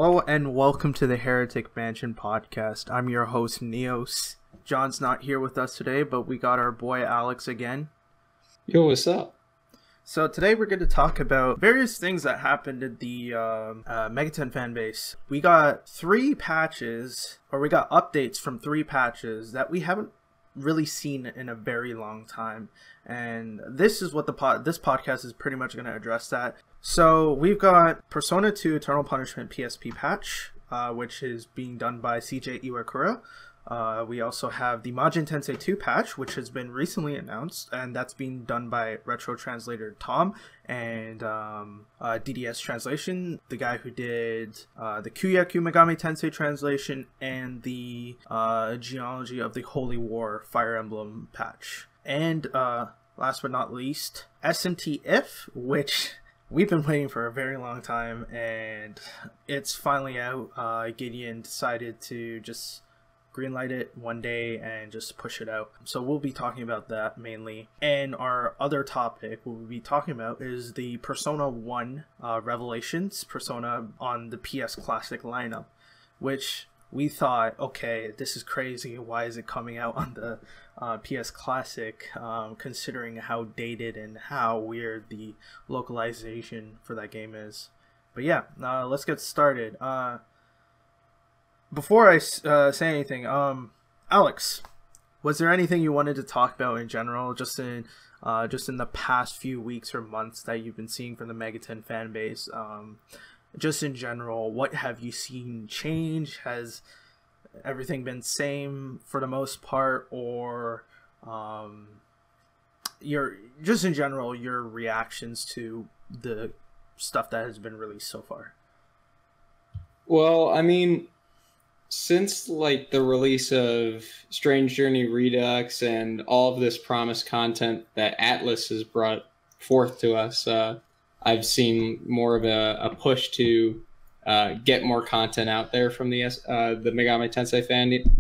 Hello and welcome to the Heretic Mansion Podcast. I'm your host, Neos. John's not here with us today, but we got our boy Alex again. Yo, what's up? So today we're going to talk about various things that happened in the Megaten fanbase. We got we got updates from 3 patches that we haven't really seen in a very long time. And this is what this podcast is pretty much going to address that. So we've got Persona 2 Eternal Punishment PSP patch, which is being done by CJ Iwakura. We also have the Majin Tensei 2 patch, which has been recently announced, and that's being done by retro translator Tom and DDS translation, the guy who did the Kyaku Megami Tensei translation and the Genealogy of the Holy War Fire Emblem patch. And last but not least, SMT If, which we've been waiting for a very long time, and it's finally out. Gideon decided to just greenlight it one day and just push it out. So we'll be talking about that mainly. And our other topic we'll be talking about is the Persona 1 Revelations Persona on the PS Classic lineup, which we thought, okay, this is crazy. Why is it coming out on the PS Classic, considering how dated and how weird the localization for that game is. But yeah, let's get started. Before I say anything, Alex, was there anything you wanted to talk about in general, just in the past few weeks or months that you've been seeing from the Megaten fan base? Just in general, what have you seen change? Has everything been same for the most part, or your reactions to the stuff that has been released so far? Well, I mean, since like the release of Strange Journey Redux and all of this promised content that Atlus has brought forth to us, I've seen more of a push to get more content out there from the Megami Tensei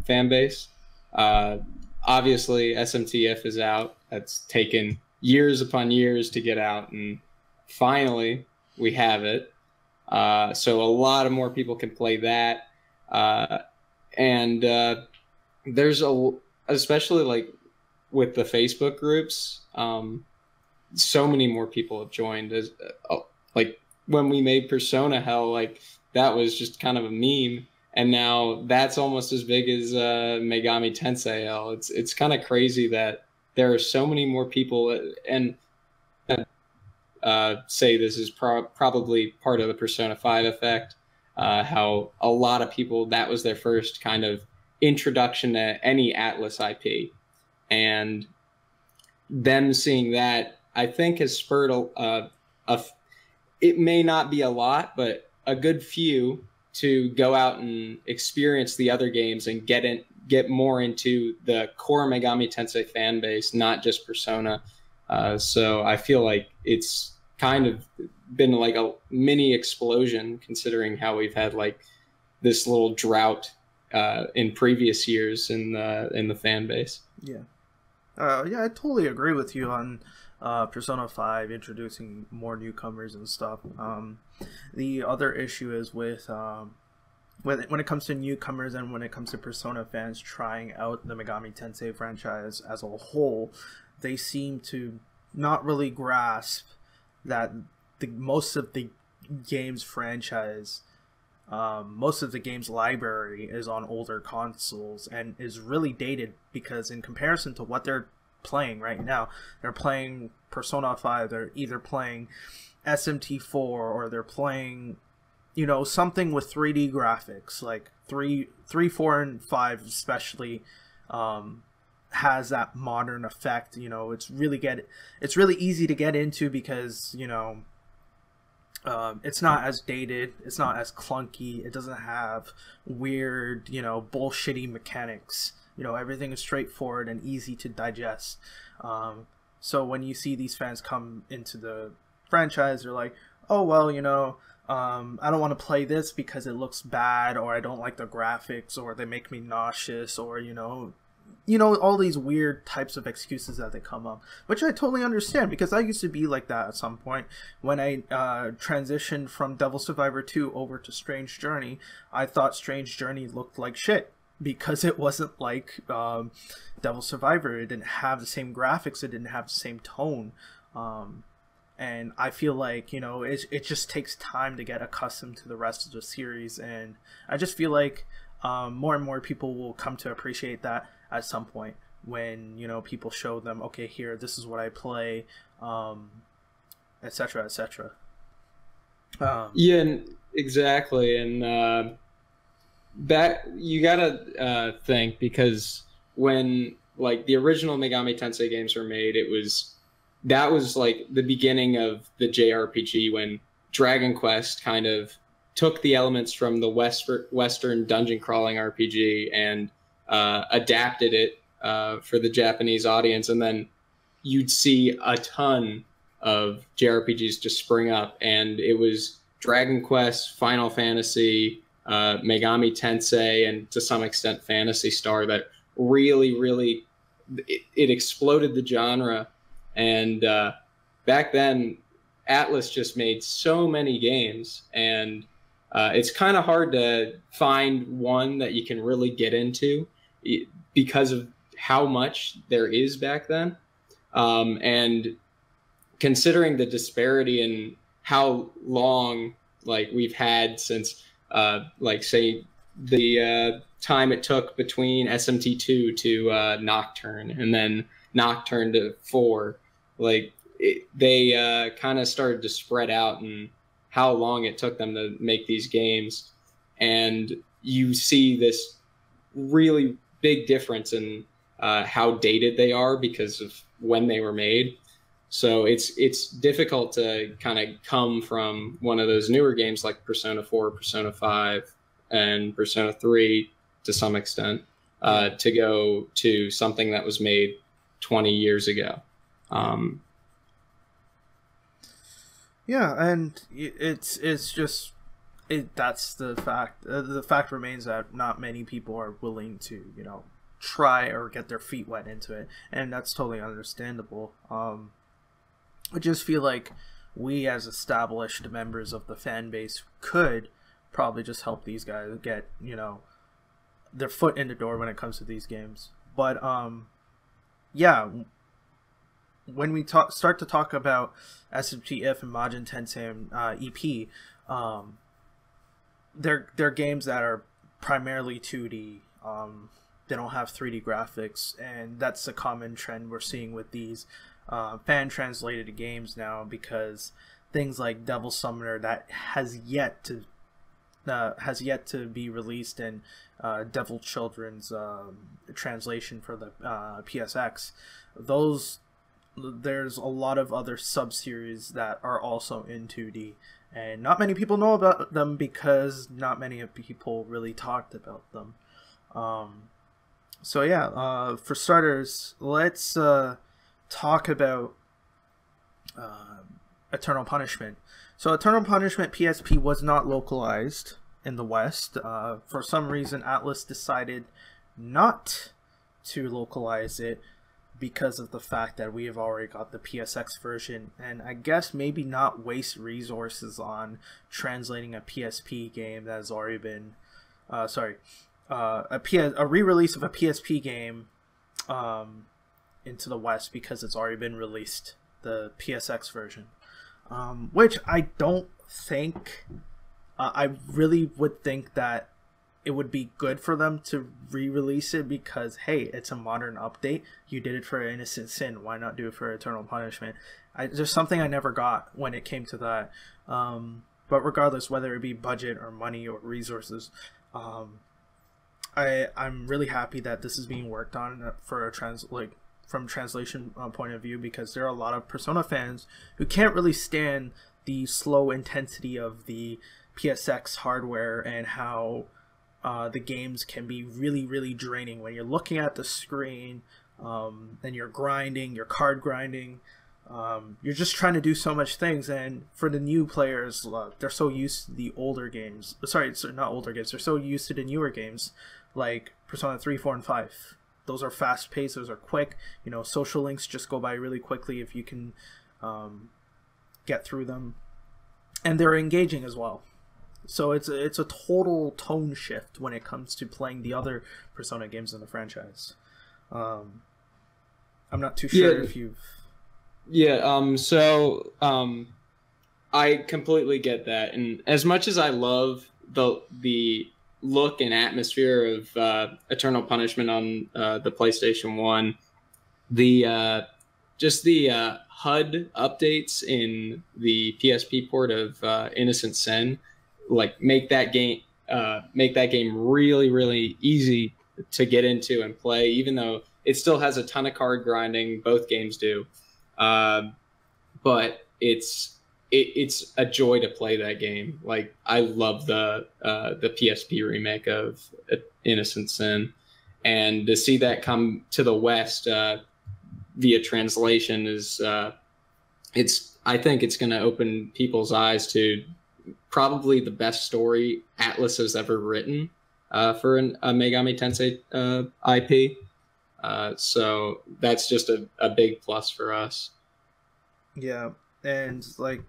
fan base. Obviously, SMTF is out. That's taken years upon years to get out, and finally we have it. So a lot of more people can play that. And there's especially like with the Facebook groups, so many more people have joined. As like when we made Persona, hell, like that was just kind of a meme, and now that's almost as big as Megami Tensei. Hell, it's kind of crazy that there are so many more people, and say this is probably part of the Persona 5 effect. How a lot of people, that was their first kind of introduction to any Atlus IP, and them seeing that, I think, has spurred it may not be a lot, but a good few to go out and experience the other games and get more into the core Megami Tensei fan base, not just Persona. So I feel like it's kind of been like a mini explosion, considering how we've had like this little drought in previous years in the fan base. Yeah, I totally agree with you on Persona 5 introducing more newcomers and stuff. The other issue is with when it comes to newcomers and when it comes to Persona fans trying out the Megami Tensei franchise as a whole, they seem to not really grasp that most of the game's franchise, most of the game's library is on older consoles and is really dated, because in comparison to what they're playing right now, they're playing Persona 5, they're either playing SMT4 or they're playing, something with 3D graphics, like 3, 4, and 5 especially has that modern effect. It's really easy to get into because it's not as dated, it's not as clunky, it doesn't have weird, bullshitty mechanics. Everything is straightforward and easy to digest. So when you see these fans come into the franchise, they're like, oh, well, I don't want to play this because it looks bad, or I don't like the graphics, or they make me nauseous, or, you know, all these weird types of excuses that they come up, which I totally understand, because I used to be like that at some point. When I transitioned from Devil Survivor 2 over to Strange Journey, I thought Strange Journey looked like shit, because it wasn't like Devil Survivor. It didn't have the same graphics, it didn't have the same tone. And I feel like, you know, it just takes time to get accustomed to the rest of the series, and I just feel like more and more people will come to appreciate that at some point, when, you know, people show them, okay, here, this is what I play, etc., etc. Yeah, exactly. And that you gotta think, because when like the original Megami Tensei games were made, that was like the beginning of the JRPG, when Dragon Quest kind of took the elements from the Western dungeon crawling RPG and adapted it for the Japanese audience. And then you'd see a ton of JRPGs just spring up, and it was Dragon Quest, Final Fantasy, Megami Tensei, and to some extent Phantasy Star that really it exploded the genre. And back then Atlus just made so many games, and it's kind of hard to find one that you can really get into because of how much there is back then. And considering the disparity in how long like we've had since like say the time it took between SMT2 to Nocturne, and then Nocturne to 4, like they kind of started to spread out in how long it took them to make these games. And you see this really big difference in how dated they are because of when they were made. So it's difficult to kind of come from one of those newer games like Persona 4, Persona 5, and Persona 3 to some extent to go to something that was made 20 years ago. Yeah, and it's just that's the fact. The fact remains that not many people are willing to, you know, try or get their feet wet into it, and that's totally understandable. I just feel like we, as established members of the fan base, could probably just help these guys get, you know, their foot in the door when it comes to these games. But yeah, when we start to talk about SMTF and Majin Tensei EP, they're games that are primarily 2D. They don't have 3D graphics, and that's a common trend we're seeing with these fan translated games now, because things like Devil Summoner that has yet to be released, and Devil Children's translation for the PSX, there's a lot of other sub-series that are also in 2D, and not many people know about them because not many people really talked about them. So yeah, for starters, let's talk about Eternal Punishment. So Eternal Punishment PSP was not localized in the West. For some reason, Atlus decided not to localize it because of the fact that we have already got the PSX version, and I guess maybe not waste resources on translating a PSP game that has already been a re-release of a PSP game into the West, because it's already been released, the PSX version, which I don't think I really would think that it would be good for them to re-release it, because hey, it's a modern update. You did it for Innocent Sin, why not do it for Eternal Punishment? There's something I never got when it came to that. But regardless, whether it be budget or money or resources, I'm really happy that this is being worked on for from translation point of view, because there are a lot of Persona fans who can't really stand the slow intensity of the PSX hardware, and how the games can be really draining when you're looking at the screen, and you're grinding, you're card grinding, you're just trying to do so much things. And for the new players, they're so used to the older games, not older games, they're so used to the newer games like Persona 3, 4, and 5, those are fast paced, those are quick. You know, social links just go by really quickly if you can get through them, and they're engaging as well. So it's a total tone shift when it comes to playing the other Persona games in the franchise. I'm not too sure if you've... I completely get that. And as much as I love the look and atmosphere of Eternal Punishment on the PlayStation 1, the HUD updates in the PSP port of Innocent Sin, like make that game really, really easy to get into and play, even though it still has a ton of card grinding. Both games do, but it's a joy to play that game. Like, I love the PSP remake of Innocent Sin, and to see that come to the West via translation is I think it's going to open people's eyes to probably the best story Atlus has ever written for a Megami Tensei IP. So that's just a big plus for us. Yeah, and like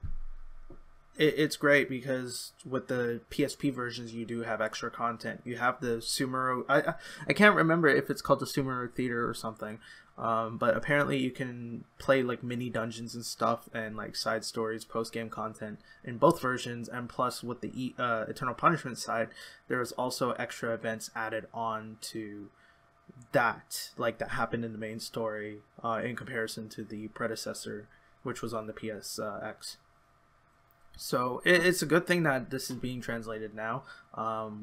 it's great because with the PSP versions you do have extra content. You have the Sumero. I can't remember if it's called the Sumero Theater or something. But apparently you can play like mini dungeons and stuff and like side stories, post-game content in both versions, and plus with the Eternal Punishment side, there's also extra events added on to that, like that happened in the main story in comparison to the predecessor, which was on the PSX. So it's a good thing that this is being translated now.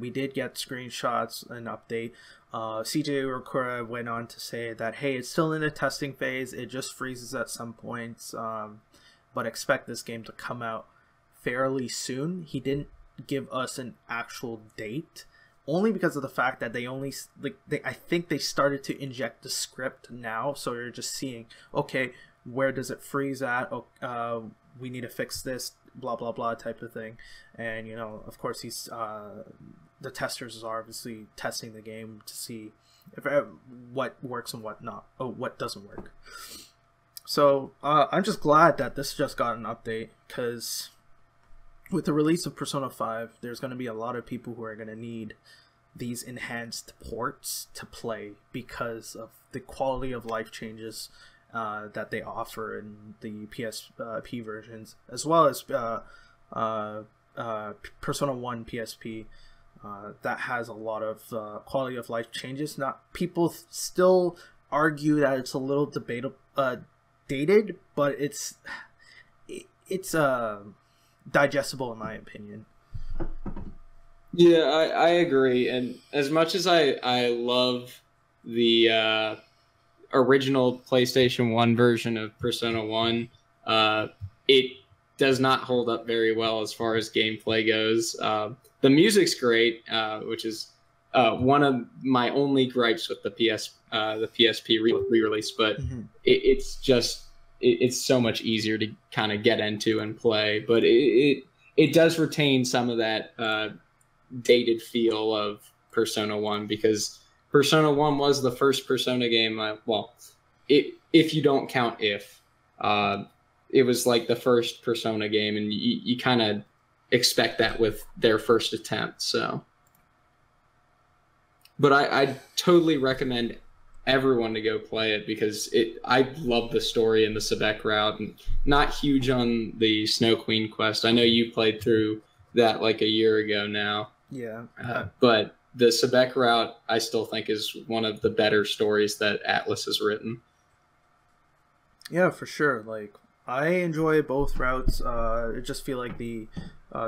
We did get screenshots, an update. CJ Urakura went on to say that, hey, it's still in a testing phase. It just freezes at some points, but expect this game to come out fairly soon. He didn't give us an actual date, only because of the fact that I think they started to inject the script now, so you're just seeing, okay, where does it freeze at? We need to fix this, blah blah blah type of thing. And you know, of course, he's the testers are obviously testing the game to see if what works and what doesn't work. So I'm just glad that this just got an update, because with the release of Persona 5, there's going to be a lot of people who are going to need these enhanced ports to play because of the quality of life changes that they offer in the PSP versions, as well as Persona 1 PSP. That has a lot of quality of life changes. People still argue that it's a little dated, but it's digestible in my opinion. Yeah, I agree. And as much as I love the original PlayStation 1 version of Persona 1, it does not hold up very well as far as gameplay goes. The music's great, which is one of my only gripes with the PSP re-release, but it's so much easier to kind of get into and play. But it does retain some of that dated feel of Persona 1, because Persona 1 was the first Persona game, if you don't count it was like the first Persona game, and you kind of expect that with their first attempt. So, but I totally recommend everyone to go play it, because I love the story and the Sebek route, and not huge on the Snow Queen quest. I know you played through that like a year ago now. Yeah. But the Sebek route, I still think, is one of the better stories that Atlus has written. Yeah, for sure. Like, I enjoy both routes. I just feel like the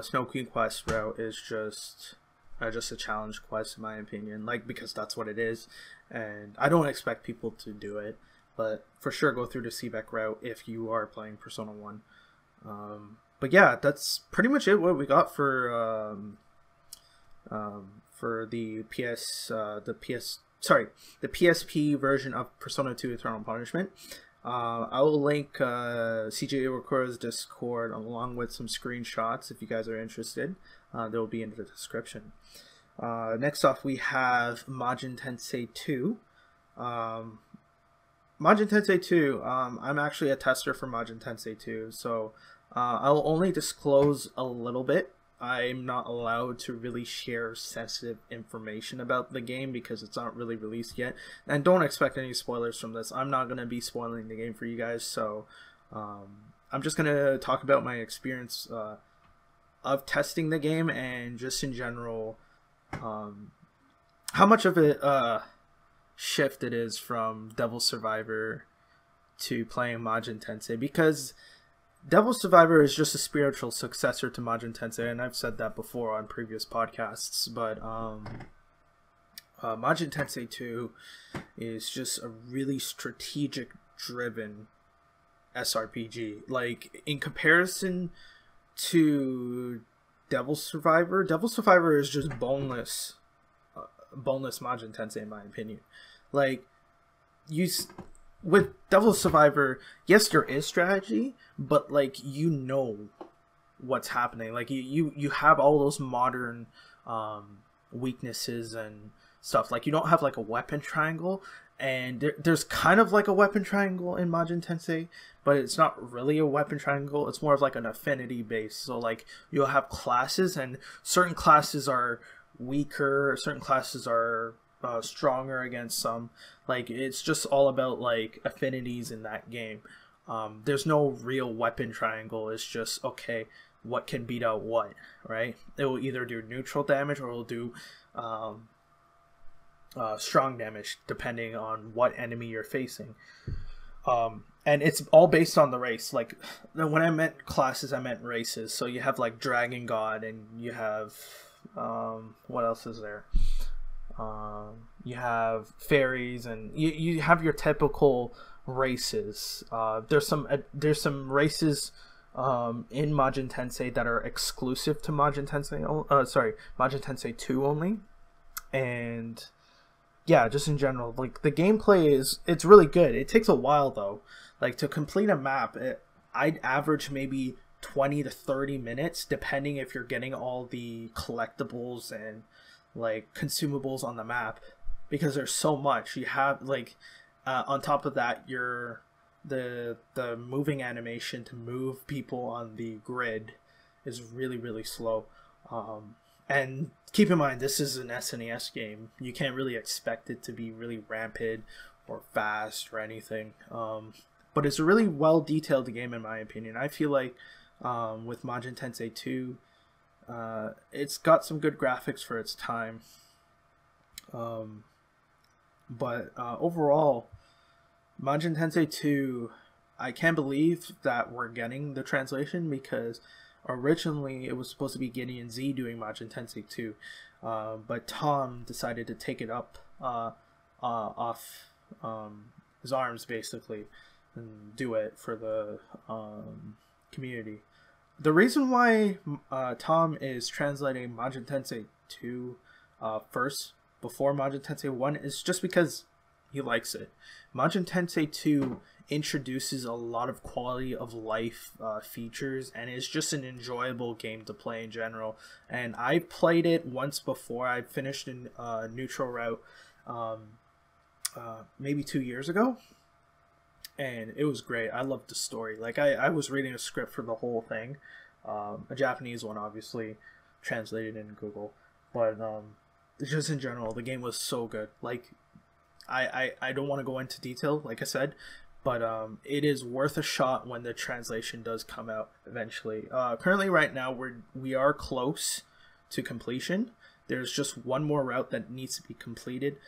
Snow Queen quest route is just a challenge quest in my opinion. Like, because that's what it is, and I don't expect people to do it, but for sure go through the Sebek route if you are playing Persona 1. But yeah, that's pretty much it. What we got for the PSP version of Persona 2 Eternal Punishment. I will link CJ Iwakura's Discord along with some screenshots if you guys are interested. They will be in the description. Next off, we have Majin Tensei 2. Um, Majin Tensei 2, I'm actually a tester for Majin Tensei 2, so I'll only disclose a little bit. I'm not allowed to really share sensitive information about the game because it's not really released yet. And don't expect any spoilers from this. I'm not going to be spoiling the game for you guys, so I'm just going to talk about my experience of testing the game and just in general how much of a shift it is from Devil Survivor to playing Majin Tensei, because Devil Survivor is just a spiritual successor to Majin Tensei, and I've said that before on previous podcasts, but Majin Tensei 2 is just a really strategic driven SRPG. Like, in comparison to Devil Survivor is just boneless Majin Tensei, in my opinion. Like, with Devil Survivor, yes, there is strategy, but like, you know what's happening. Like, you have all those modern weaknesses and stuff. Like, you don't have like a weapon triangle, and there's kind of like a weapon triangle in Majin Tensei, but it's not really a weapon triangle. It's more of like an affinity base. So like, you'll have classes, and certain classes are weaker, certain classes are stronger against some. Like, it's just all about like affinities in that game. There's no real weapon triangle. It's just, okay, what can beat out what, right? It will either do neutral damage or it will do strong damage depending on what enemy you're facing. And it's all based on the race. Like, when I meant classes, I meant races. So you have like Dragon God, and you have what else is there? You have fairies, and you have your typical races. There's some races in Majin Tensei that are exclusive to Majin Tensei. Majin Tensei 2 only. And yeah, just in general, like, the gameplay it's really good. It takes a while though. Like, to complete a map, I'd average maybe 20 to 30 minutes, depending if you're getting all the collectibles and like consumables on the map, because there's so much. You have like on top of that, the moving animation to move people on the grid is really, really slow. And keep in mind, this is an SNES game. You can't really expect it to be really rampant or fast or anything. But it's a really well detailed game, in my opinion. I feel like with Majin Tensei 2, it's got some good graphics for its time. But overall, Majin Tensei 2, I can't believe that we're getting the translation, because originally it was supposed to be Gideon Z doing Majin Tensei 2, but Tom decided to take it up off his arms, basically, and do it for the community. The reason why Tom is translating Majin Tensei 2 first, before Majin Tensei 1, is just because he likes it. Majin Tensei 2 introduces a lot of quality of life features, and it's just an enjoyable game to play in general. And I played it once before. I finished in neutral route maybe 2 years ago, and it was great. I loved the story. Like, I was reading a script for the whole thing, a Japanese one, obviously translated in Google, but just in general, the game was so good. Like, I don't want to go into detail, like I said, but it is worth a shot when the translation does come out eventually. Currently, right now, we are close to completion. There's just one more route that needs to be completed.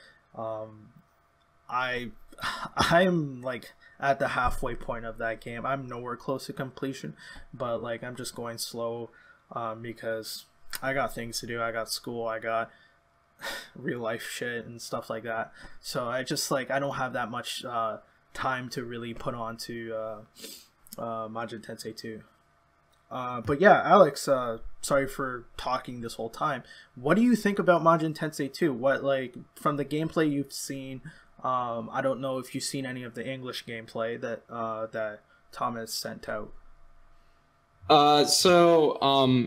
I'm like at the halfway point of that game. I'm nowhere close to completion, but like, I'm just going slow because I got things to do. I got school, I got real life shit and stuff like that. So I just, like, I don't have that much time to really put on to Majin Tensei 2. But yeah, Alex, sorry for talking this whole time. What do you think about Majin Tensei 2? What, like, from the gameplay you've seen, I don't know if you've seen any of the English gameplay that Thomas sent out.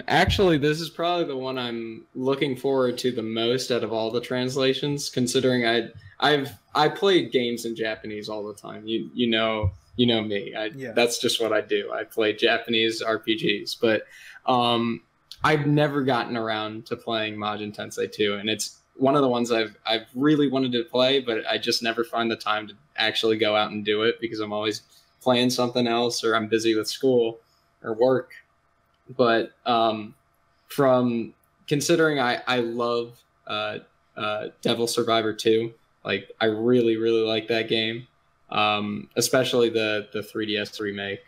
Actually, this is probably the one I'm looking forward to the most out of all the translations, considering I played games in Japanese all the time. You know me. That's just what I do. I play Japanese RPGs, but I've never gotten around to playing Majin Tensei 2, and it's one of the ones I've really wanted to play, but I just never find the time to actually go out and do it because I'm always playing something else or I'm busy with school or work. But from considering I love Devil Survivor 2, like I really like that game, especially the 3DS remake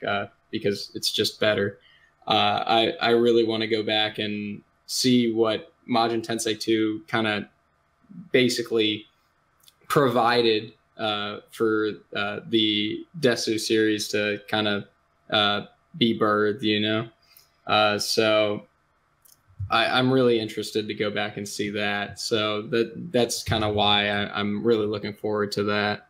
because it's just better. I really want to go back and see what Majin Tensei 2 kind of basically provided for the Desu series to kind of be birthed, you know? So I'm really interested to go back and see that. So that's kind of why I'm really looking forward to that.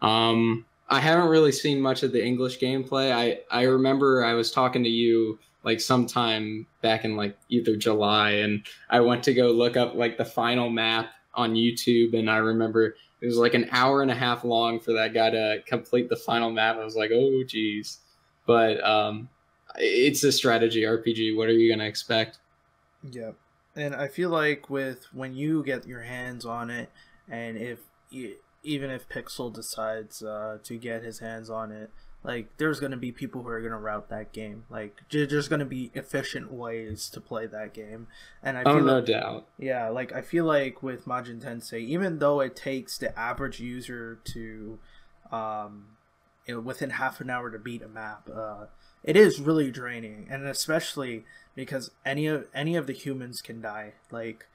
I haven't really seen much of the English gameplay. I remember I was talking to you like sometime back in like either July, and I went to go look up like the final map on YouTube, and I remember it was like an hour and a half long for that guy to complete the final map. I was like, oh geez. But it's a strategy RPG. What are you gonna expect? Yeah, and I feel like when you get your hands on it, and even if Pixel decides to get his hands on it, like there's gonna be people who are gonna route that game. Like there's gonna be efficient ways to play that game, and I feel no doubt. Yeah, like I feel like with Majin Tensei, even though it takes the average user to, within half an hour to beat a map, it is really draining, and especially because any of the humans can die. Like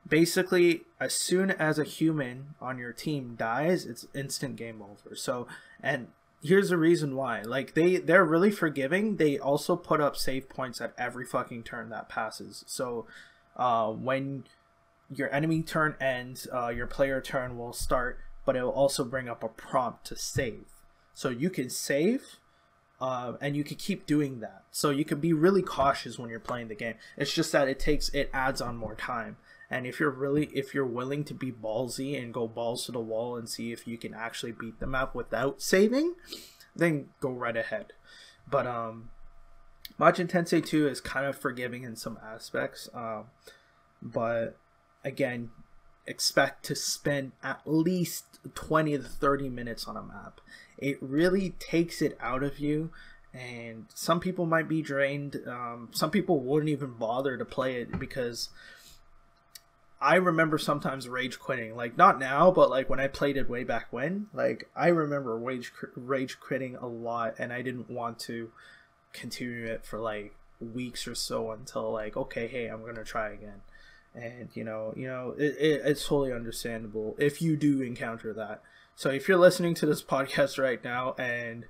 basically, as soon as a human on your team dies, it's instant game over. So, and here's the reason why. Like they're really forgiving. They also put up save points at every fucking turn that passes. So when your enemy turn ends, your player turn will start, but it will also bring up a prompt to save. So you can save, and you can keep doing that. So you can be really cautious when you're playing the game. It's just that it adds on more time. And if you're willing to be ballsy and go balls to the wall and see if you can actually beat the map without saving, then go right ahead. But Majin Tensei 2 is kind of forgiving in some aspects. But again, expect to spend at least 20 to 30 minutes on a map. It really takes it out of you, and some people might be drained. Some people wouldn't even bother to play it because I remember sometimes rage quitting, like not now, but like when I played it way back when, like I remember rage quitting a lot, and I didn't want to continue it for like weeks or so until like, okay, hey, I'm gonna try again. And it's totally understandable if you do encounter that. So if you're listening to this podcast right now, and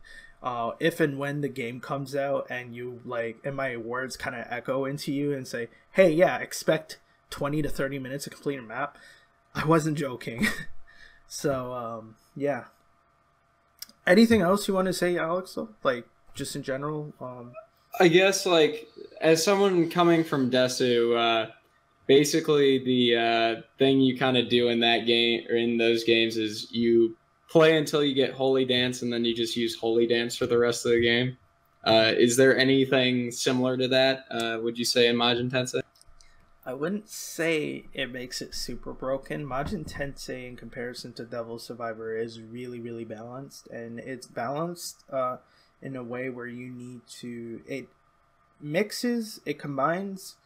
if and when the game comes out and you like, and my words kind of echo into you and say, hey, yeah, expect 20 to 30 minutes to complete a map, I wasn't joking. So yeah, anything else you want to say, Alex, though? Like just in general? I guess like as someone coming from Desu, basically the thing you kind of do in that game or in those games is you play until you get Holy Dance, and then you just use Holy Dance for the rest of the game. Is there anything similar to that, would you say, in Majin Tensei? I wouldn't say it makes it super broken. Majin Tensei, in comparison to Devil Survivor, is really balanced, and it's balanced in a way where you need to. It combines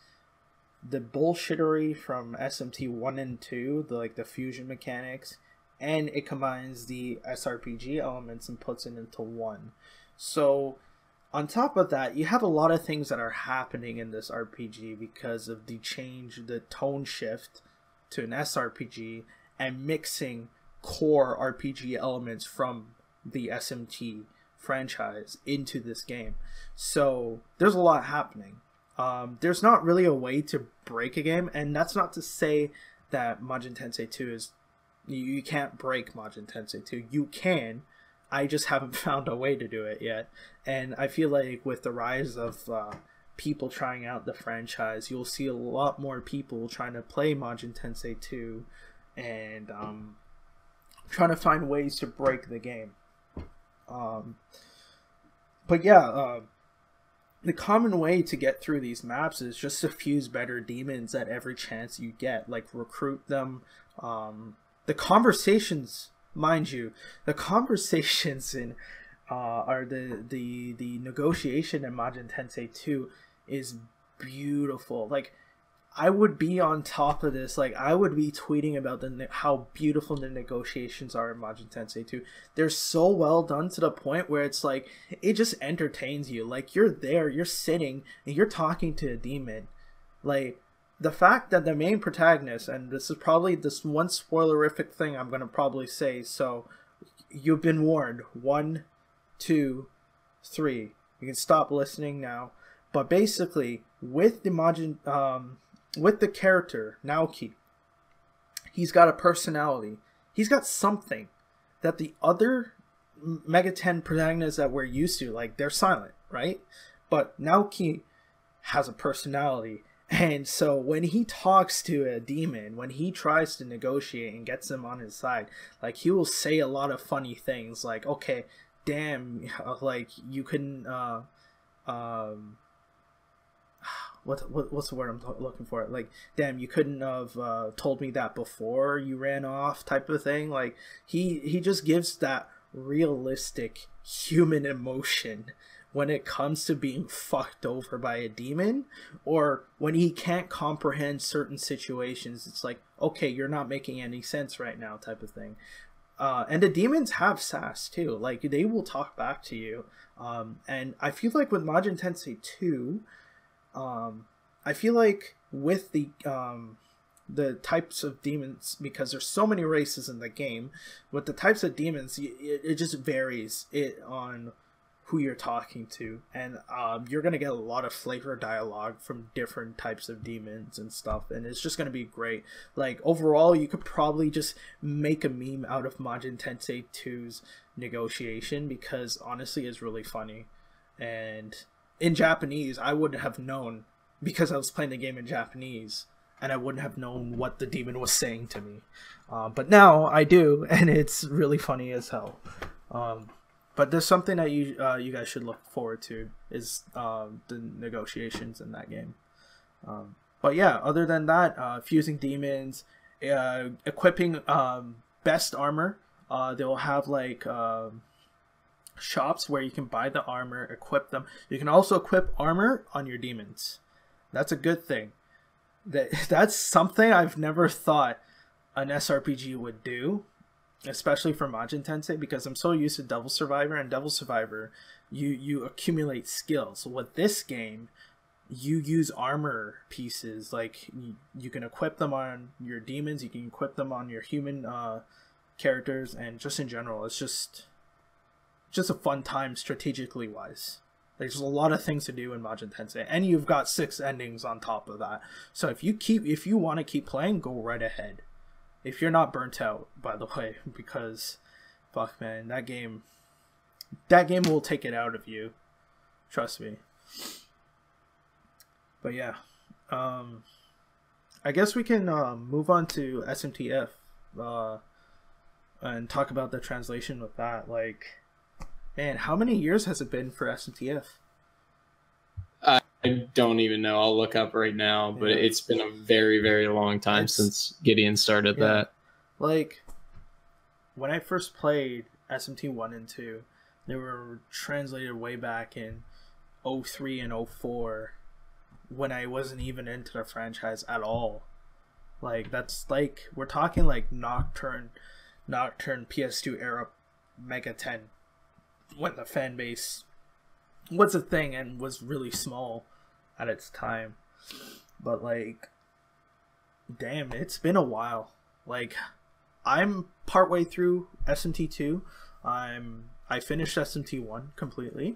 the bullshittery from SMT 1 and 2, the fusion mechanics, and it combines the SRPG elements and puts it into one. So on top of that, you have a lot of things that are happening in this RPG because of the tone shift to an SRPG, and mixing core RPG elements from the SMT franchise into this game. So there's a lot happening. There's not really a way to break a game, and that's not to say that Majin Tensei 2 is... You can't break Majin Tensei 2. You can. I just haven't found a way to do it yet. And I feel like with the rise of people trying out the franchise, you'll see a lot more people trying to play Majin Tensei 2 and trying to find ways to break the game. But yeah, the common way to get through these maps is just to fuse better demons at every chance you get. Like, recruit them. The conversations, mind you, the conversations in are the negotiation in Majin Tensei 2 is beautiful. Like, I would be on top of this. Like, I would be tweeting about how beautiful the negotiations are in Majin Tensei 2. They're so well done to the point where it's like, it just entertains you. Like, you're there, you're sitting, and you're talking to a demon. Like, the fact that the main protagonist, and this is probably this one spoilerific thing I'm going to probably say, so you've been warned. 1, 2, 3. You can stop listening now. But basically, with the with the character, Naoki, he's got a personality. He's got something that the other Megaten protagonists that we're used to, like, they're silent, right? But Naoki has a personality. And so when he talks to a demon, when he tries to negotiate and gets them on his side, like, he will say a lot of funny things, like, okay, damn, like, you couldn't, what's the word I'm looking for? Like, damn, you couldn't have told me that before you ran off, type of thing. Like, he just gives that realistic human emotion when it comes to being fucked over by a demon, or when he can't comprehend certain situations. It's like, okay, you're not making any sense right now, type of thing. And the demons have sass too. Like, they will talk back to you. And I feel like with Majin Tensei 2, I feel like with the types of demons, because there's so many races in the game, with the types of demons, it just varies on who you're talking to, and you're gonna get a lot of flavor dialogue from different types of demons and stuff, and it's just gonna be great. Like, overall, you could probably just make a meme out of Majin Tensei 2's negotiation, because honestly it's really funny. And in Japanese, I wouldn't have known, because I was playing the game in Japanese, and I wouldn't have known what the demon was saying to me. But now I do, and it's really funny as hell. But there's something that you guys should look forward to, is the negotiations in that game. But yeah, other than that, fusing demons, equipping best armor. They'll have like shops where you can buy the armor, equip them. You can also equip armor on your demons. That's a good thing. That's something I've never thought an SRPG would do, especially for Majin Tensei, because I'm so used to Devil Survivor, and Devil Survivor, you accumulate skills. With this game, you use armor pieces. Like, you can equip them on your demons, you can equip them on your human characters, and just in general, it's just a fun time strategically wise. There's a lot of things to do in Majin Tensei, and you've got 6 endings on top of that. So if you want to keep playing, go right ahead. If you're not burnt out, by the way, because fuck, man, that game will take it out of you. Trust me. But yeah, I guess we can move on to SMTF and talk about the translation with that. Like, man, how many years has it been for SMTF? I don't even know. I'll look up right now, but it's been a very, very long time since Gideon started that. Like, when I first played SMT 1 and 2, they were translated way back in 03 and 04, when I wasn't even into the franchise at all. Like, that's like, we're talking like Nocturne PS2 era Megaten, when the fan base was a thing and was really small at its time. But like, damn, it's been a while. Like, I'm partway through SMT2. I finished SMT1 completely.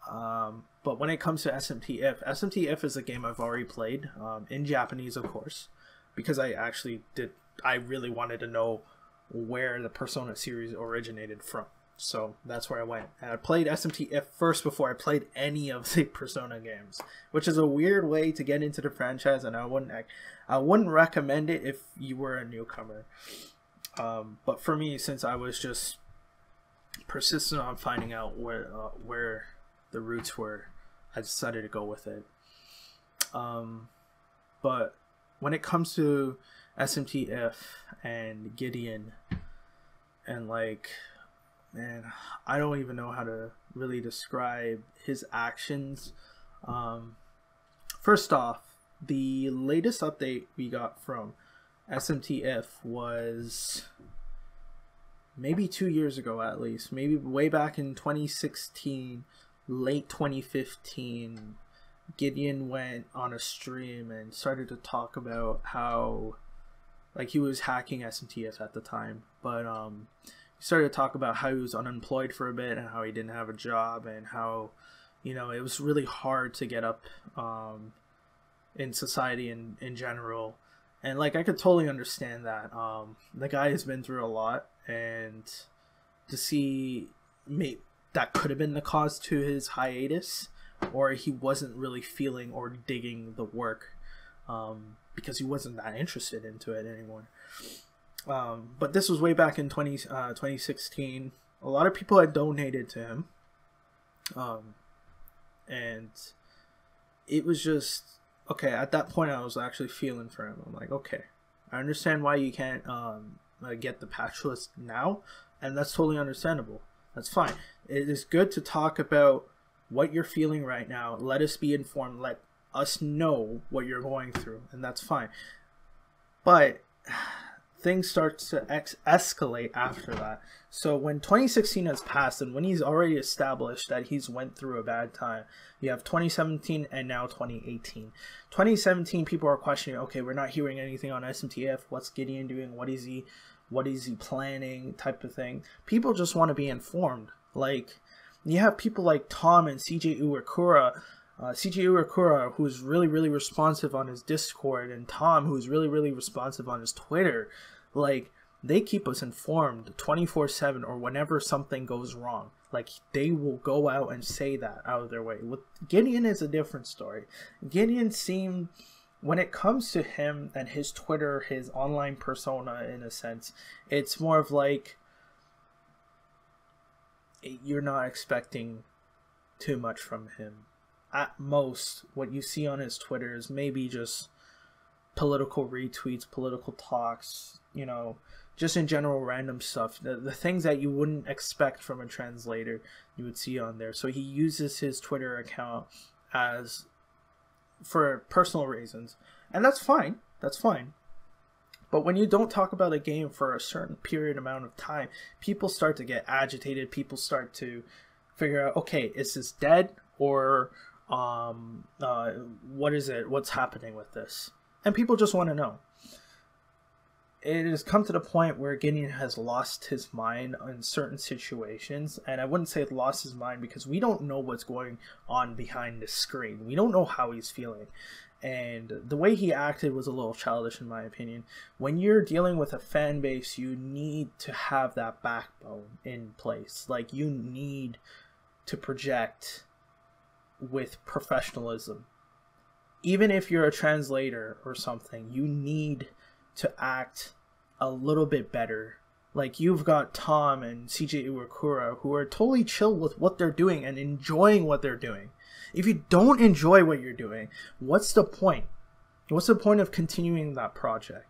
But when it comes to SMTF is a game I've already played, in Japanese, of course, because I really wanted to know where the Persona series originated from. So that's where I went. And I played SMTF first before I played any of the Persona games, which is a weird way to get into the franchise, and I wouldn't recommend it if you were a newcomer. But for me, since I was just persistent on finding out where the roots were, I decided to go with it. But when it comes to SMTF and Gideon, and like, man, I don't even know how to really describe his actions. First off, the latest update we got from SMTF was maybe 2 years ago, at least, maybe way back in 2016, late 2015. Gideon went on a stream and started to talk about how, like, he was hacking SMTF at the time, but he started to talk about how he was unemployed for a bit and how he didn't have a job, and how, you know, it was really hard to get up in society in general. And like, I could totally understand that. The guy has been through a lot, and to see that could have been the cause to his hiatus, or he wasn't really feeling or digging the work, because he wasn't that interested into it anymore. But this was way back in 2016. A lot of people had donated to him, and it was just, okay, at that point I was actually feeling for him. I'm like, okay, I understand why you can't get the patch list now, and that's totally understandable. That's fine. It is good to talk about what you're feeling right now. Let us be informed. Let us know what you're going through, and that's fine. But things start to escalate after that. So when 2016 has passed, and when he's already established that he's went through a bad time, you have 2017 and now 2018. 2017, people are questioning, okay, we're not hearing anything on SMTF. What's Gideon doing? What is he planning? Type of thing. People just want to be informed. Like, you have people like Tom and CJ Urakura, who's really, really responsive on his Discord, and Tom, who's really, really responsive on his Twitter. Like, they keep us informed 24/7, or whenever something goes wrong. Like, they will go out and say that out of their way. With Gideon is a different story. Gideon seemed, when it comes to him and his Twitter, his online persona, in a sense, it's more of like, you're not expecting too much from him. At most, what you see on his Twitter is maybe just political retweets, political talks, you know, just in general random stuff. The things that you wouldn't expect from a translator, you would see on there. So he uses his Twitter account for personal reasons. And that's fine. That's fine. But when you don't talk about a game for a certain period amount of time, people start to get agitated. People start to figure out, okay, is this dead? Or what is it? What's happening with this? And people just want to know. It has come to the point where Gideon has lost his mind in certain situations. And I wouldn't say lost his mind, because we don't know what's going on behind the screen. We don't know how he's feeling. And the way he acted was a little childish, in my opinion. When you're dealing with a fan base, you need to have that backbone in place. Like, you need to project with professionalism. Even if you're a translator or something, you need to act a little bit better. Like, you've got Tom and CJ Urakura, who are totally chill with what they're doing and enjoying what they're doing. If you don't enjoy what you're doing, what's the point? What's the point of continuing that project?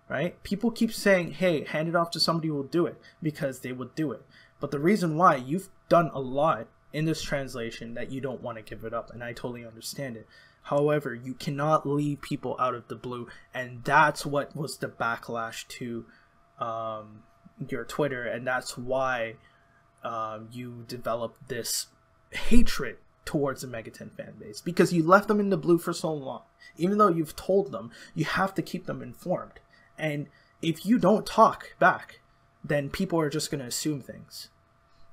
Right? People keep saying, hey, hand it off to somebody who will do it, because they will do it. But the reason why, you've done a lot in this translation that you don't want to give it up, and I totally understand it. However, you cannot leave people out of the blue, and that's what was the backlash to your Twitter, and that's why you developed this hatred towards the Megaten fan base, because you left them in the blue for so long. Even though you've told them, you have to keep them informed. And if you don't talk back, then people are just going to assume things.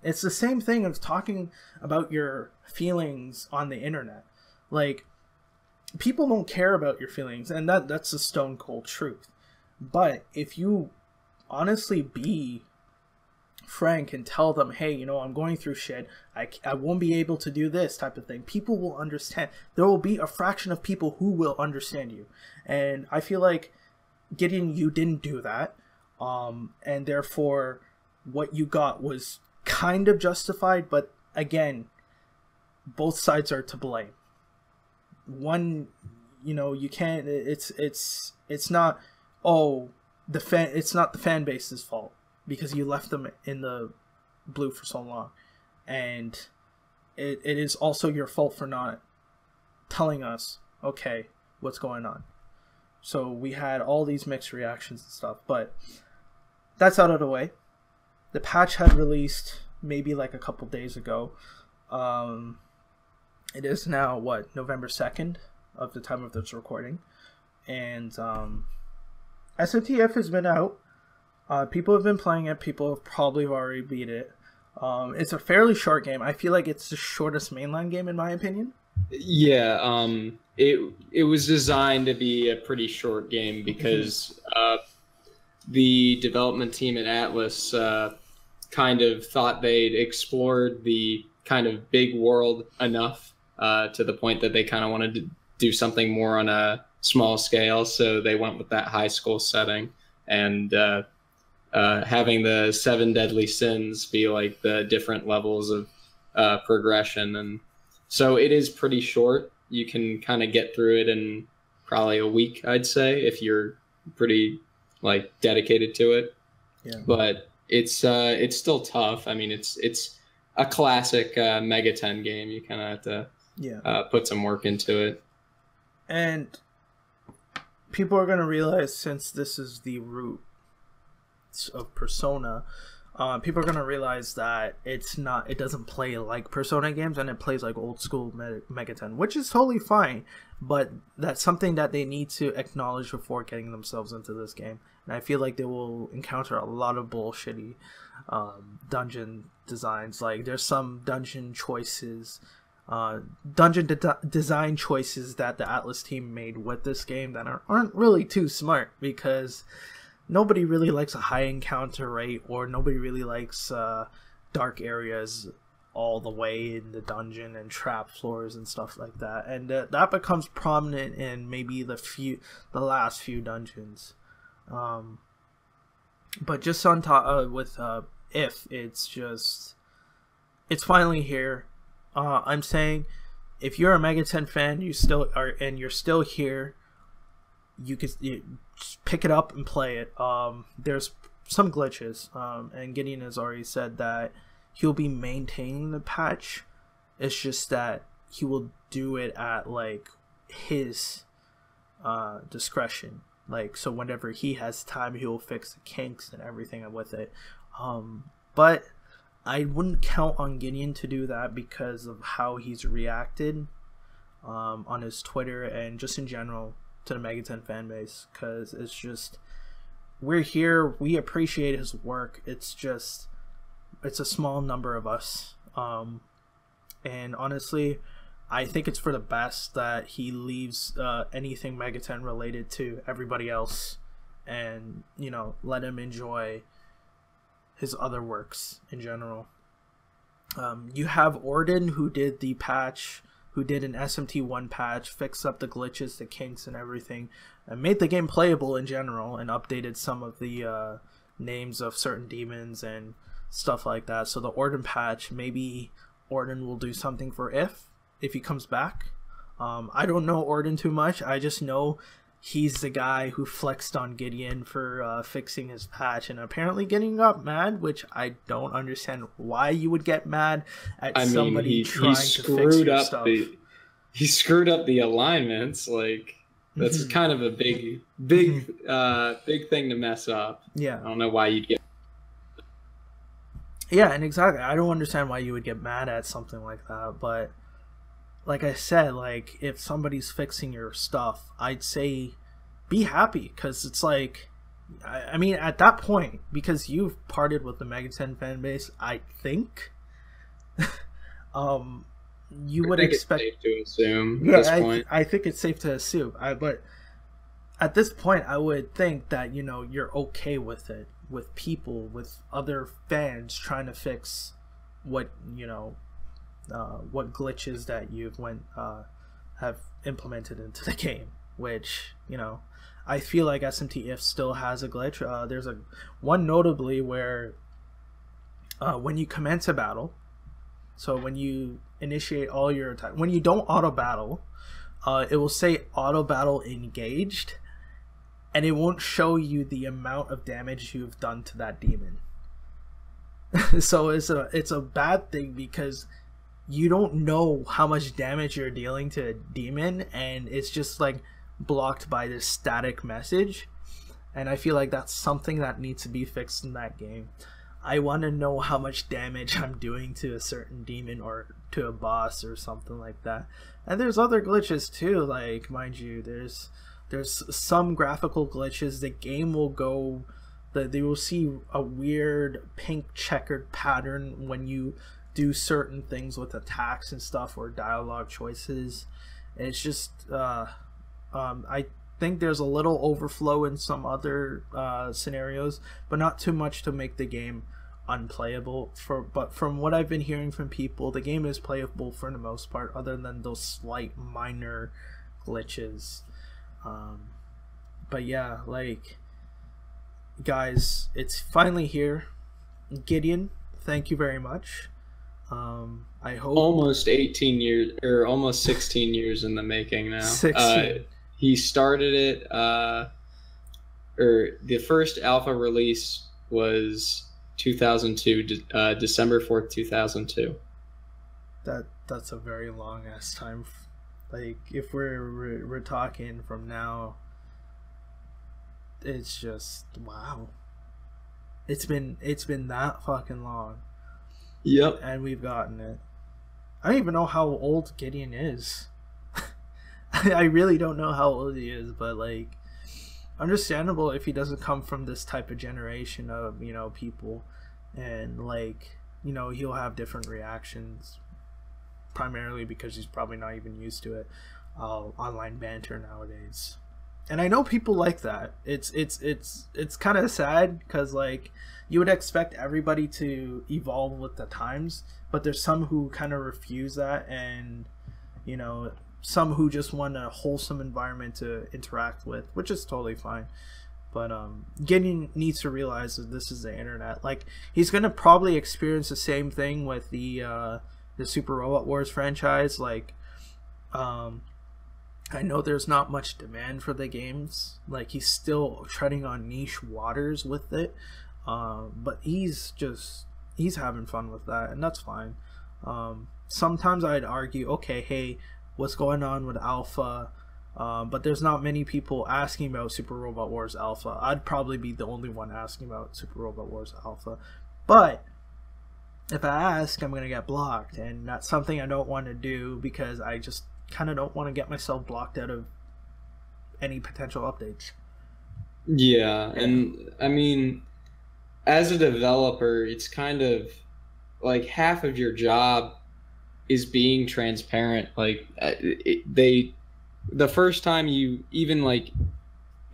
It's the same thing as talking about your feelings on the internet. Like, people don't care about your feelings, and that's a stone cold truth. But if you honestly be frank and tell them, hey, you know, I'm going through shit, I won't be able to do this type of thing, people will understand. There will be a fraction of people who will understand you. And I feel like, Gideon, you didn't do that. and therefore what you got was kind of justified, but again, both sides are to blame. One, you can't, it's not, it's not the fan base's fault because you left them in the blue for so long, and it is also your fault for not telling us, okay, what's going on. So we had all these mixed reactions and stuff, but that's out of the way. The patch had released maybe like a couple days ago. It is now November 2nd of the time of this recording, and SMTF has been out. People have been playing it. People have probably already beat it. It's a fairly short game. I feel like it's the shortest mainline game in my opinion. Yeah, it was designed to be a pretty short game because the development team at Atlas kind of thought they'd explored the kind of big world enough to the point that they kind of wanted to do something more on a small scale, so they went with that high school setting, and having the 7 deadly sins be like the different levels of progression. And so it is pretty short. You can kind of get through it in probably a week, I'd say, if you're pretty like dedicated to it. Yeah. But it's still tough. I mean, it's a classic Megaten game. You kind of have to put some work into it. And people are going to realize, since this is the root of Persona, people are going to realize that it doesn't play like Persona games, and it plays like old school Megaten, which is totally fine, but that's something that they need to acknowledge before getting themselves into this game. And I feel like they will encounter a lot of bullshitty dungeon designs. Like, there's some dungeon choices, design choices that the Atlas team made with this game that aren't really too smart, because nobody really likes a high encounter rate, or nobody really likes dark areas all the way in the dungeon and trap floors and stuff like that. And that becomes prominent in maybe the last few dungeons. But just on top with it's finally here. I'm saying, if you're a Megaten fan, you're still here, you just pick it up and play it. There's some glitches, and Gideon has already said that he'll be maintaining the patch. It's just that he will do it at like his discretion. Like, so whenever he has time, he will fix the kinks and everything with it. But I wouldn't count on Gideon to do that because of how he's reacted on his Twitter and just in general to the Megaten fan base, because it's just, we're here, we appreciate his work, it's a small number of us, and honestly I think it's for the best that he leaves anything Megaten related to everybody else, and let him enjoy his other works in general. You have Orden, who did the patch, who did an SMT1 patch, fixed up the glitches, the kinks, and everything, and made the game playable in general, and updated some of the names of certain demons and stuff like that. So the Orden patch, maybe Orden will do something for if he comes back. I don't know Orden too much. I just know he's the guy who flexed on Gideon for fixing his patch, and apparently getting got mad, which I don't understand why you would get mad at somebody trying to fix your stuff. He screwed up the alignments. Like, that's kind of a big thing to mess up. Yeah. I don't know why you'd get. Yeah, and exactly. I don't understand why you would get mad at something like that, but like I said, like, if somebody's fixing your stuff, I'd say be happy, because it's like, I mean, at that point, because you've parted with the Megaten fan base, I think, you would expect. It's safe to assume at this point. I think it's safe to assume. But at this point, I would think that you're okay with it, with people, with other fans trying to fix what glitches that you've have implemented into the game. which, you know, I feel like SMTF still has a glitch. There's one notably where when you commence a battle, so when you initiate all your attack, when you don't auto battle, it will say auto battle engaged, and it won't show you the amount of damage you've done to that demon. So it's a bad thing because you don't know how much damage you're dealing to a demon, and it's just like blocked by this static message. And I feel like that's something that needs to be fixed in that game. I want to know how much damage I'm doing to a certain demon or to a boss or something like that. And there's other glitches too, like, mind you, there's some graphical glitches. The game will go, they will see a weird pink checkered pattern when you do certain things with attacks and stuff or dialogue choices. It's just I think there's a little overflow in some other scenarios, but not too much to make the game unplayable. But from what I've been hearing from people, the game is playable for the most part, other than those slight minor glitches. But yeah, like, guys, it's finally here. Gideon, thank you very much. I hope almost 18 years or almost 16 years in the making now. 16. He started it, or the first alpha release was 2002, December 4th, 2002. That's a very long ass time. Like, if we're talking from now, it's just, wow. It's been that fucking long. Yep. And we've gotten it. I don't even know how old Gideon is. I really don't know how old he is, but, like, understandable if he doesn't come from this type of generation of, you know, people, and, like, you know, he'll have different reactions, primarily because he's probably not even used to it. Online banter nowadays, and I know people like that. It's kind of sad because, like, you would expect everybody to evolve with the times, but there's some who kind of refuse that, and, you know, some who just want a wholesome environment to interact with, which is totally fine. But Gideon needs to realize that this is the internet. Like, he's gonna probably experience the same thing with the Super Robot Wars franchise. Like, I know there's not much demand for the games. Like, he's still treading on niche waters with it. But he's having fun with that, and that's fine. Sometimes I'd argue, okay, hey, what's going on with Alpha? But there's not many people asking about Super Robot Wars Alpha. I'd probably be the only one asking about Super Robot Wars Alpha. But if I ask, I'm going to get blocked, and that's something I don't want to do because I just kind of don't want to get myself blocked out of any potential updates. Yeah, and I mean, as a developer, it's kind of like half of your job is being transparent. Like, the first time you even, like,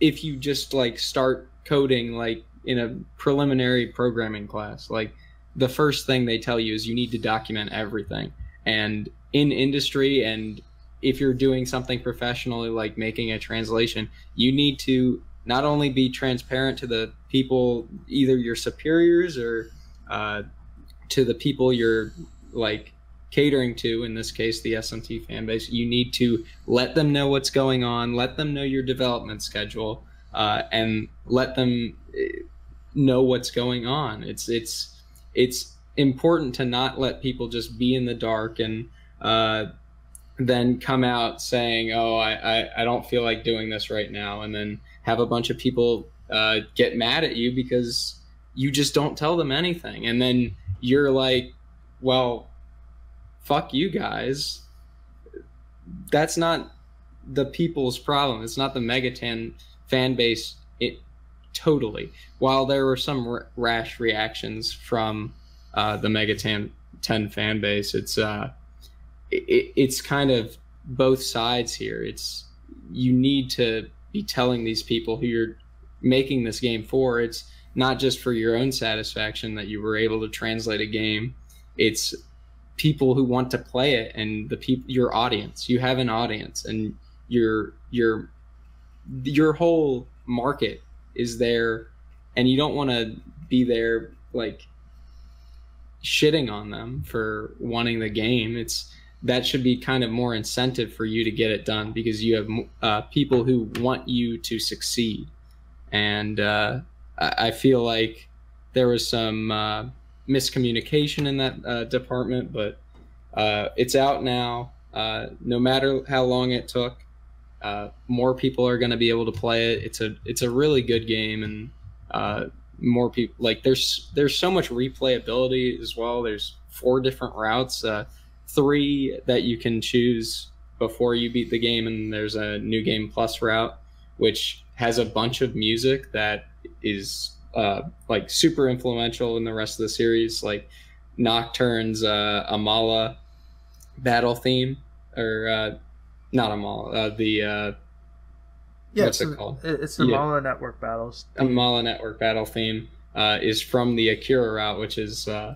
if you just, like, start coding, like, in a preliminary programming class, like, the first thing they tell you is you need to document everything. And in industry, and if you're doing something professionally, like making a translation, you need to not only be transparent to the people, either your superiors or to the people you're, like, catering to, in this case the SMT fan base. You need to let them know what's going on, let them know your development schedule, and let them know what's going on. It's important to not let people just be in the dark and then come out saying, oh, I don't feel like doing this right now, and then have a bunch of people get mad at you because you just don't tell them anything, and then you're like, well, fuck you guys. That's not the people's problem. It's not the Megaten fan base. Totally. While there were some rash reactions from the Megaten fan base, it's kind of both sides here. You need to be telling these people who you're making this game for. It's not just for your own satisfaction that you were able to translate a game. It's people who want to play it, and your audience. You have an audience, and you're your whole market is there, and you don't want to be there like shitting on them for wanting the game. That should be kind of more incentive for you to get it done, because you have people who want you to succeed. And I feel like there was some miscommunication in that department, but it's out now. No matter how long it took, more people are going to be able to play it. It's a really good game, and more people, like, there's so much replayability as well. There's 4 different routes, 3 that you can choose before you beat the game, and there's a new game plus route, which has a bunch of music that is like super influential in the rest of the series, like Nocturne's Amala battle theme, or not Amala, what's it called? It's the Amala Network Battles. Amala Network battle theme is from the Akira route, which is the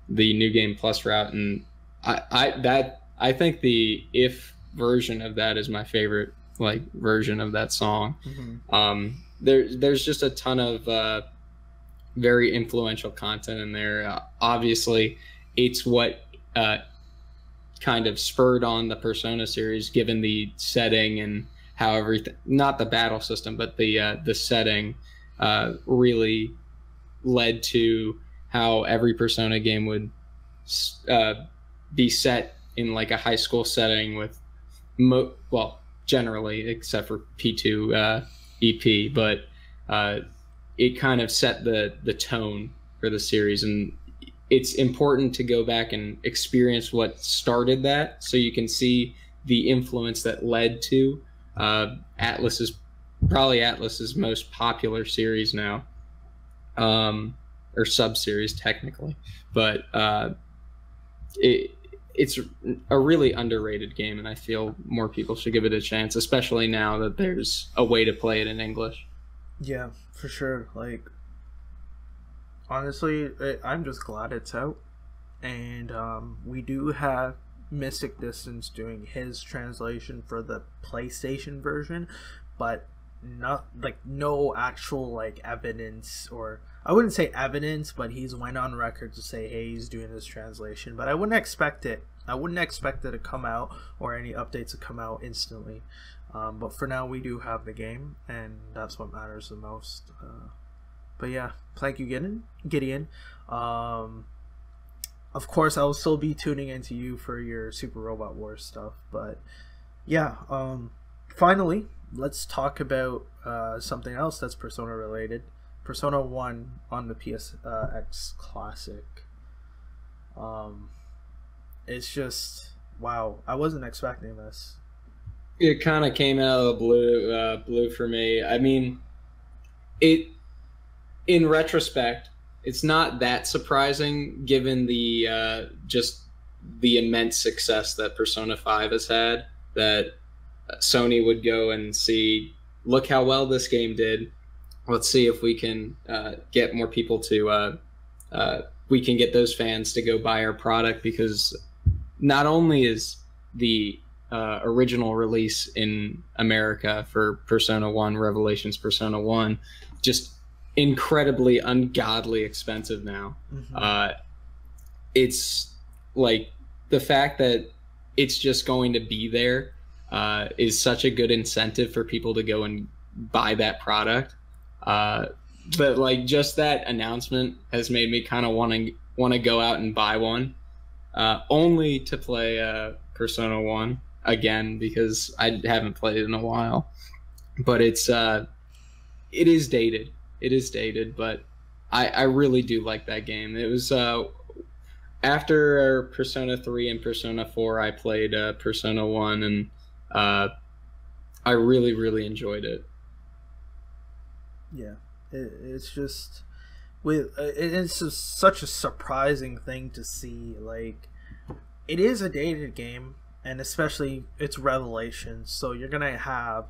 new game plus route, and I think the If version of that is my favorite version of that song. Mm-hmm. There's just a ton of very influential content in there. Obviously, it's what kind of spurred on the Persona series, given the setting and how everything, not the battle system, but the setting really led to how every Persona game would be set in like a high school setting with generally, except for P2 EP, but it kind of set the tone for the series. And it's important to go back and experience what started that, so you can see the influence that led to Atlus's most popular series now, or sub-series technically, but it's a really underrated game, and I feel more people should give it a chance, especially now that there's a way to play it in English. Yeah, for sure. Like, honestly, I'm just glad it's out, and we do have Mystic Distance doing his translation for the PlayStation version, but not no actual evidence, or I wouldn't say evidence, but he's went on record to say, hey, he's doing this translation. But I wouldn't expect it to come out, or any updates to come out instantly. But for now, we do have the game, and that's what matters the most. But yeah, thank you, Gideon. Of course, I'll still be tuning into you for your Super Robot Wars stuff. But yeah, finally, let's talk about something else that's Persona related. Persona 1 on the PSX Classic. It's just, wow, I wasn't expecting this. It kind of came out of the blue for me. I mean, in retrospect, it's not that surprising given the just the immense success that Persona 5 has had, that Sony would go and see, look how well this game did. Let's see if we can get more people to, we can get those fans to go buy our product, because not only is the original release in America for Persona 1, Revelations Persona 1, just incredibly ungodly expensive now. Mm-hmm. It's like the fact that it's just going to be there is such a good incentive for people to go and buy that product. But just that announcement has made me kind of want to go out and buy one, only to play Persona 1 again, because I haven't played it in a while. But it is dated. It is dated, but I really do like that game. It was after Persona 3 and Persona 4, I played Persona 1, and I really, really enjoyed it. Yeah, it's just it's such a surprising thing to see. Like, it is a dated game, and especially it's Revelations, so you're gonna have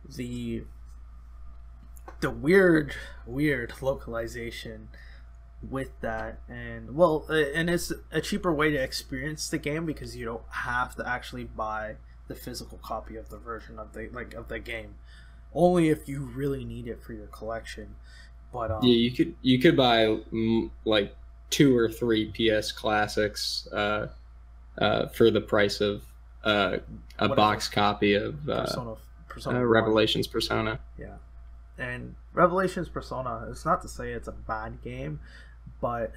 the weird localization with that, and and it's a cheaper way to experience the game, because you don't have to actually buy the physical copy of the version of the game. only if you really need it for your collection. But yeah, you could buy like 2 or 3 PS classics for the price of a box copy of Persona Revelations Persona. Yeah, and Revelations Persona. It's not to say it's a bad game, but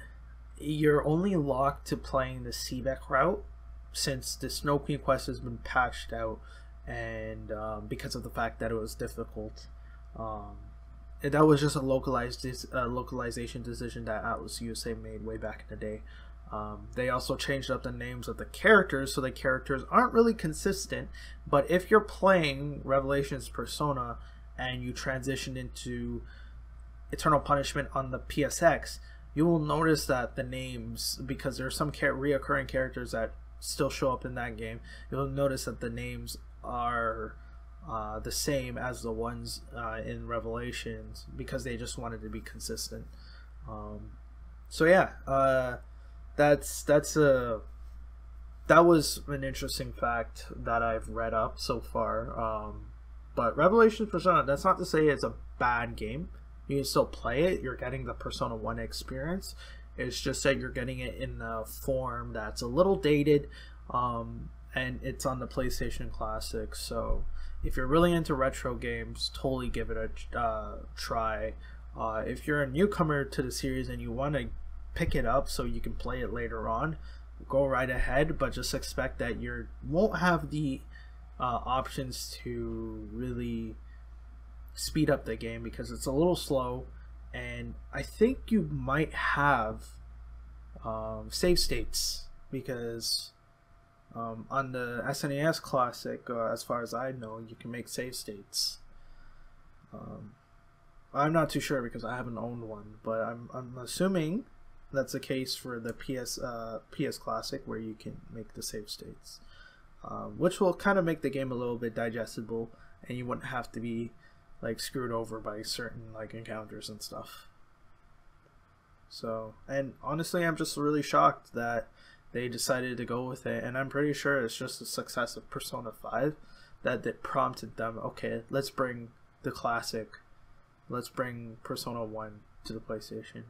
you're only locked to playing the CVEC route since the Snow Queen quest has been patched out, and because of the fact that it was difficult. That was just a localization decision that Atlas USA made way back in the day. They also changed up the names of the characters, so the characters aren't really consistent. But if you're playing Revelations Persona and you transition into Eternal Punishment on the PSX, you will notice that the names, because there are some reoccurring characters that still show up in that game, you'll notice that the names are the same as the ones in Revelations, because they just wanted to be consistent. So yeah, that was an interesting fact that I've read up so far. But Revelations Persona, that's not to say it's a bad game. You can still play it. You're getting the Persona 1 experience. It's just that you're getting it in a form that's a little dated, and it's on the PlayStation Classic. So if you're really into retro games, totally give it a try. If you're a newcomer to the series and you want to pick it up so you can play it later on, go right ahead, but just expect that you won't have the options to really speed up the game because it's a little slow, and I think you might have save states, because on the SNES Classic, as far as I know, you can make save states. I'm not too sure because I haven't owned one, but I'm assuming that's the case for the PS Classic, where you can make the save states, which will kind of make the game a little bit digestible, and you wouldn't have to be like screwed over by certain like encounters and stuff. So, and honestly, I'm just really shocked that they decided to go with it, and I'm pretty sure it's just the success of Persona 5 that prompted them, okay, let's bring the classic, let's bring Persona 1 to the PlayStation.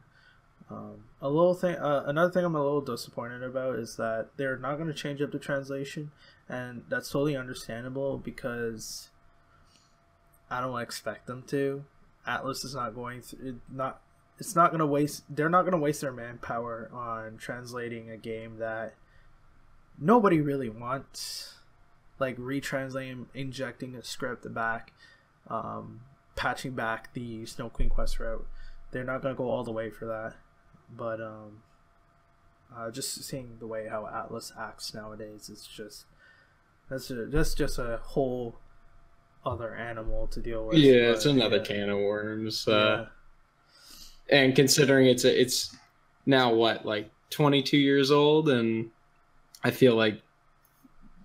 Another thing I'm a little disappointed about is that they're not going to change up the translation, and that's totally understandable because I don't expect them to. Atlas is not going to they're not going to waste their manpower on translating a game that nobody really wants, like retranslating, injecting a script back, patching back the Snow Queen quest route. They're not going to go all the way for that. But just seeing the way how Atlas acts nowadays, it's just that's just a whole other animal to deal with. Yeah, it's another can of worms. Yeah. And considering it's now what, like 22 years old, and I feel like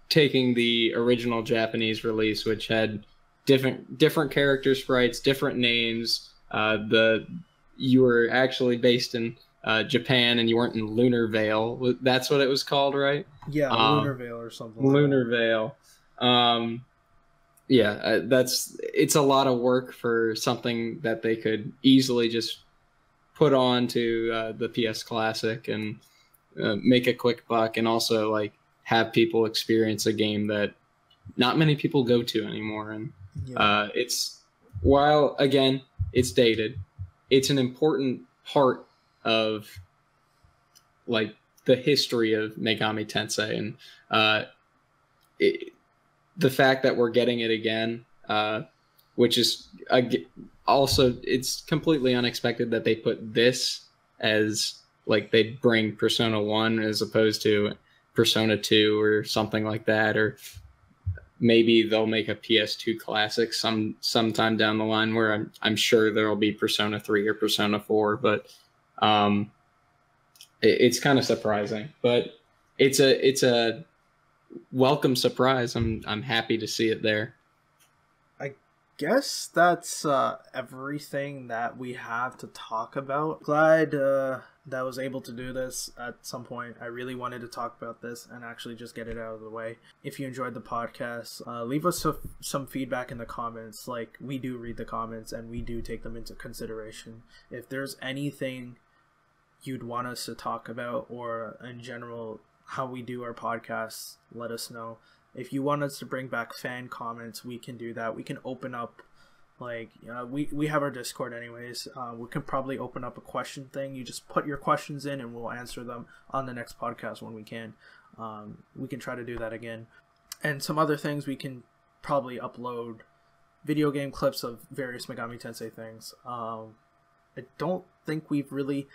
taking the original Japanese release, which had different character sprites, different names, you were actually based in Japan and you weren't in Lunar Vale. That's what it was called, right? Yeah, Lunar Vale or something. Lunar Vale. Yeah, it's a lot of work for something that they could easily just put on to the PS Classic and make a quick buck, and also like have people experience a game that not many people go to anymore. And it's, while again it's dated, it's an important part of like the history of Megami Tensei, and the fact that we're getting it again, which is also, it's completely unexpected that they put this as like they'd bring Persona 1 as opposed to Persona 2 or something like that, or maybe they'll make a PS2 classic sometime down the line where I'm sure there'll be Persona 3 or Persona 4, but it's kind of surprising, but it's a welcome surprise. I'm happy to see it there. guess that's everything that we have to talk about. Glad that I was able to do this at some point. I really wanted to talk about this and actually just get it out of the way. If you enjoyed the podcast, leave us some feedback in the comments. Like, we do read the comments and we do take them into consideration. If there's anything you'd want us to talk about, or in general how we do our podcasts, let us know. If you want us to bring back fan comments, we can do that. We can open up, like, we have our Discord anyways. We can probably open up a question thing. You just put your questions in and we'll answer them on the next podcast when we can. We can try to do that again. And some other things, we can probably upload video game clips of various Megami Tensei things. I don't think we've really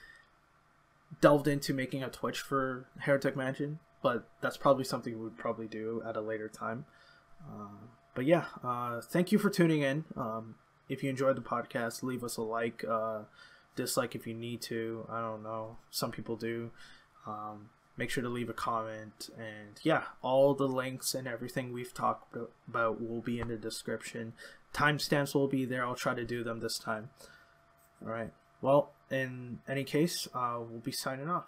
delved into making a Twitch for Heretic Mansion, but that's probably something we would probably do at a later time. But yeah, thank you for tuning in. If you enjoyed the podcast, leave us a like, dislike if you need to. I don't know, some people do. Make sure to leave a comment, and yeah, all the links and everything we've talked about will be in the description. Timestamps will be there. I'll try to do them this time. All right. Well, in any case, we'll be signing off.